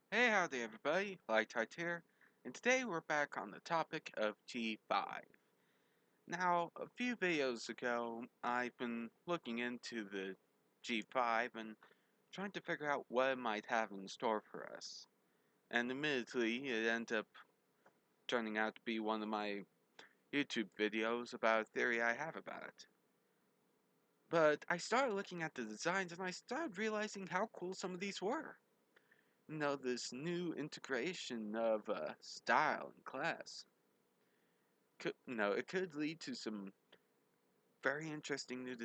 Hey, howdy everybody, Lightheart here, and today we're back on the topic of G5. Now, a few videos ago, I've been looking into the G5 and trying to figure out what it might have in store for us. And admittedly, it ended up turning out to be one of my YouTube videos about a theory I have about it. But I started looking at the designs and I started realizing how cool some of these were. This new integration of style and class. It could lead to some very interesting new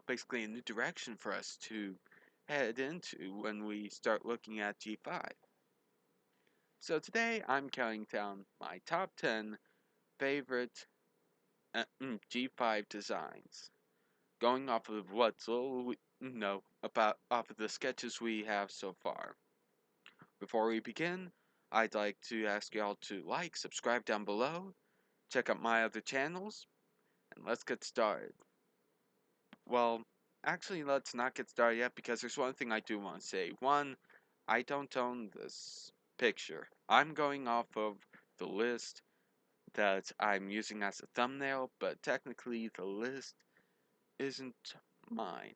basically a new direction for us to head into when we start looking at G5. So today I'm counting down my top 10 favorite G5 designs, going off of what's little about off of the sketches we have so far. Before we begin, I'd like to ask y'all to like, subscribe down below, check out my other channels, and let's get started. Well, actually, let's not get started yet because there's one thing I do want to say. One, I don't own this picture. I'm going off of the list that I'm using as a thumbnail, but technically the list isn't mine.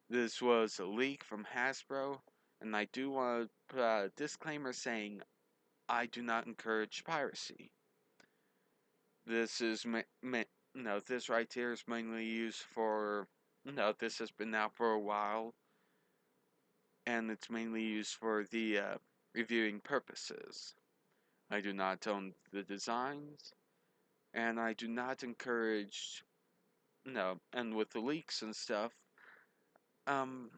This was a leak from Hasbro, and I do want to put out a disclaimer saying I do not encourage piracy. This is this right here is mainly used for this has been out for a while, and it's mainly used for the reviewing purposes. I do not own the designs, and I do not encourage and with the leaks and stuff, um,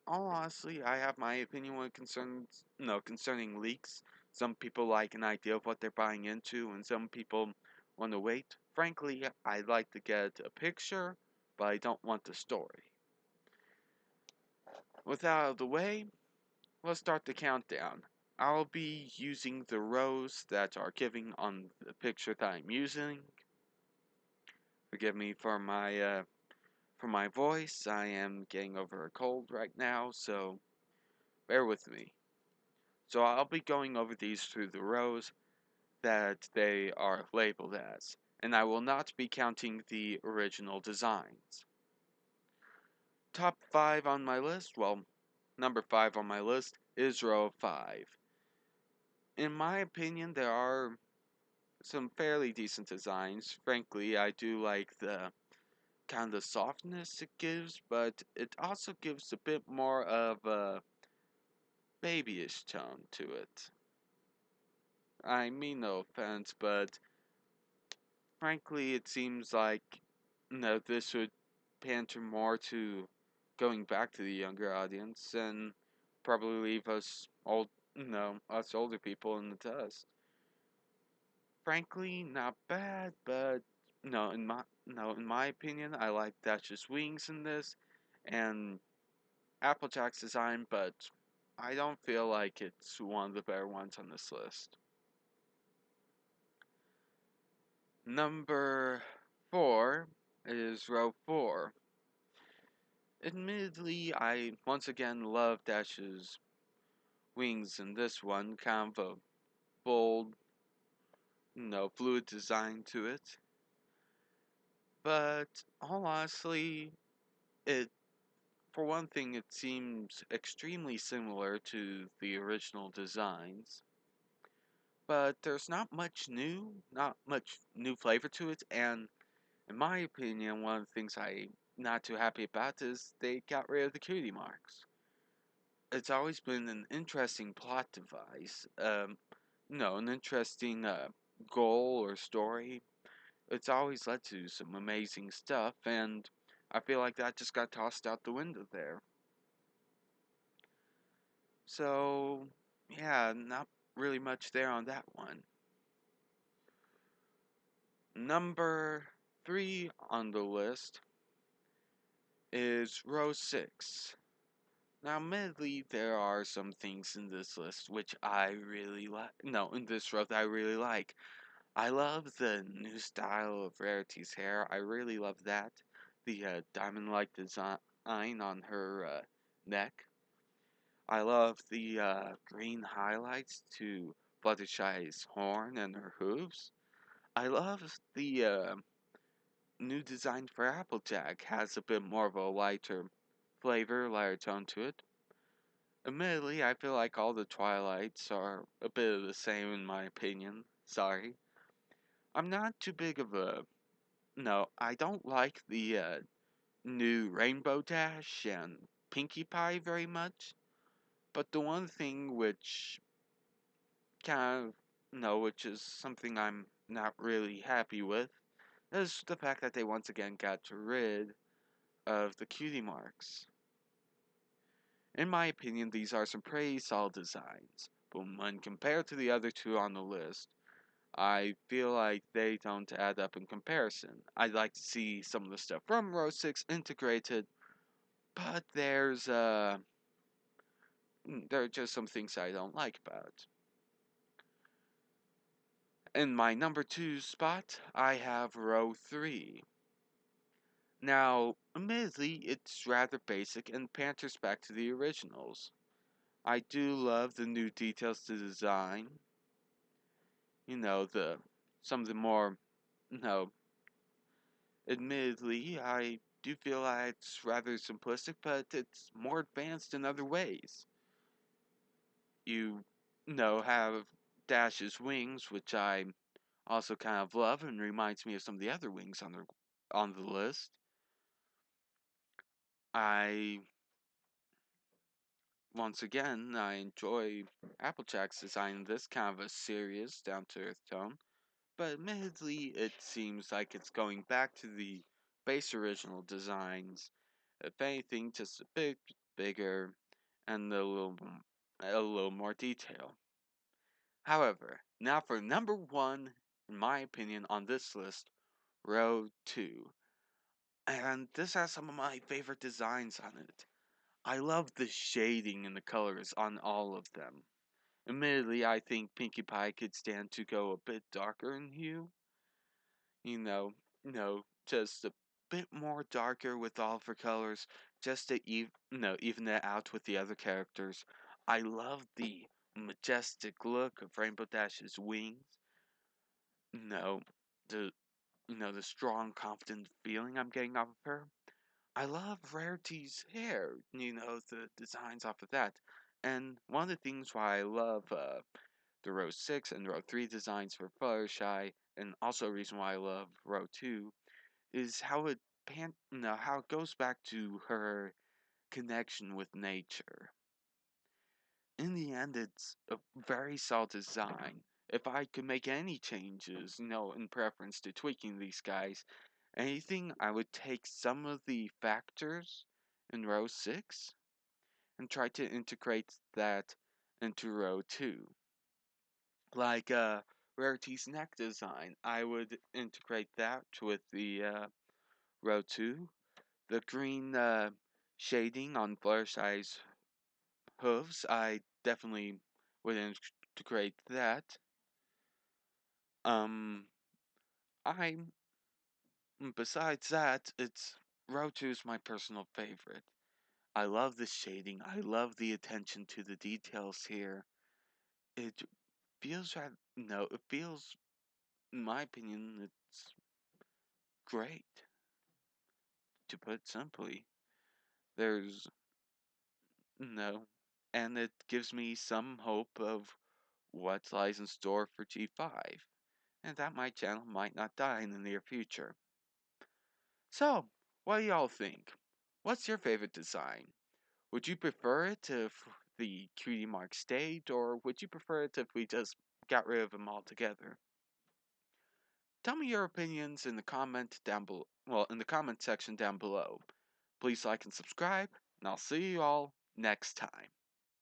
all honestly, I have my opinion when it concerns concerning leaks. Some people like an idea of what they're buying into, and some people want to wait. Frankly, I like to get a picture, but I don't want the story. With that out of the way, let's start the countdown. I'll be using the rows that are giving on the picture that I'm using. Forgive me for my voice. I am getting over a cold right now, so bear with me. So I'll be going over these through the rows that they are labeled as, and I will not be counting the original designs. Top 5 on my list, well, number 5 on my list is row 5. In my opinion, there are some fairly decent designs. Frankly, I do like the kind of softness it gives, but it also gives a bit more of a babyish tone to it. I mean no offense, but frankly, it seems like this would pander more to going back to the younger audience and probably leave us older people in the dust. Frankly, not bad, but in my opinion, I like Dash's wings in this and Applejack's design, but I don't feel like it's one of the better ones on this list. Number 4 is row 4. Admittedly, I once again love Dash's wings in this one, kind of a bold, fluid design to it. But all honestly, it for one thing, it seems extremely similar to the original designs. But there's not much new flavor to it, and in my opinion, one of the things I'm not too happy about is they got rid of the cutie marks. It's always been an interesting plot device, an interesting goal or story. It's always led to some amazing stuff, and I feel like that just got tossed out the window there. So, yeah, not really much there on that one. Number 3 on the list is row 6. Now, admittedly, there are some things in this list which I really like. No, in this row that I really like. I love the new style of Rarity's hair. I really love that. The diamond-like design on her neck. I love the green highlights to Fluttershy's horn and her hooves. I love the new design for Applejack. Has a bit more of a lighter flavor, lighter tone to it. Admittedly, I feel like all the Twilights are a bit of the same in my opinion. Sorry. I'm not too big of a... No, I don't like the new Rainbow Dash and Pinkie Pie very much. But the one thing which kind of, which is something I'm not really happy with, is the fact that they once again got rid of the cutie marks. In my opinion, these are some pretty solid designs, but when compared to the other two on the list, I feel like they don't add up in comparison. I'd like to see some of the stuff from Row 6 integrated, but there are just some things I don't like about it. In my number 2 spot, I have Row 3. Now, admittedly, it's rather basic and panters back to the originals. I do love the new details to design. Some of the more, you know, admittedly, I do feel like it's rather simplistic, but it's more advanced in other ways. You have Dash's wings, which I also kind of love and reminds me of some of the other wings on the list. I Once again, I enjoy Applejack's design in this kind of a serious, down to earth tone, but admittedly, it seems like it's going back to the base original designs. If anything, just a bit bigger and a little more detail. However, now for number 1, in my opinion, on this list, Row 2. And this has some of my favorite designs on it. I love the shading and the colors on all of them. Admittedly, I think Pinkie Pie could stand to go a bit darker in hue. You know, just a bit more darker with all of her colors, just to even it out with the other characters. I love the majestic look of Rainbow Dash's wings. No, the the strong, confident feeling I'm getting off of her. I love Rarity's hair, the designs off of that. And one of the things why I love the Row 6 and Row 3 designs for Fluttershy, and also a reason why I love Row 2, is how it goes back to her connection with nature. In the end, it's a very solid design. If I could make any changes, in preference to tweaking these guys, anything, I would take some of the factors in Row 6 and try to integrate that into Row 2. Like Rarity's neck design, I would integrate that with the Row 2. The green shading on Fluttershy's hooves, I definitely would integrate that. Um, I Besides that, it's Row 2 is my personal favorite. I love the shading. I love the attention to the details here. It feels right. No, it feels, in my opinion, it's great. To put it simply, there's no, and it gives me some hope of what lies in store for G5, and that my channel might not die in the near future. So, what do y'all think? What's your favorite design? Would you prefer it if the cutie mark stayed, or would you prefer it if we just got rid of them altogether? Tell me your opinions in the in the comment section down below. Please like and subscribe, and I'll see you all next time.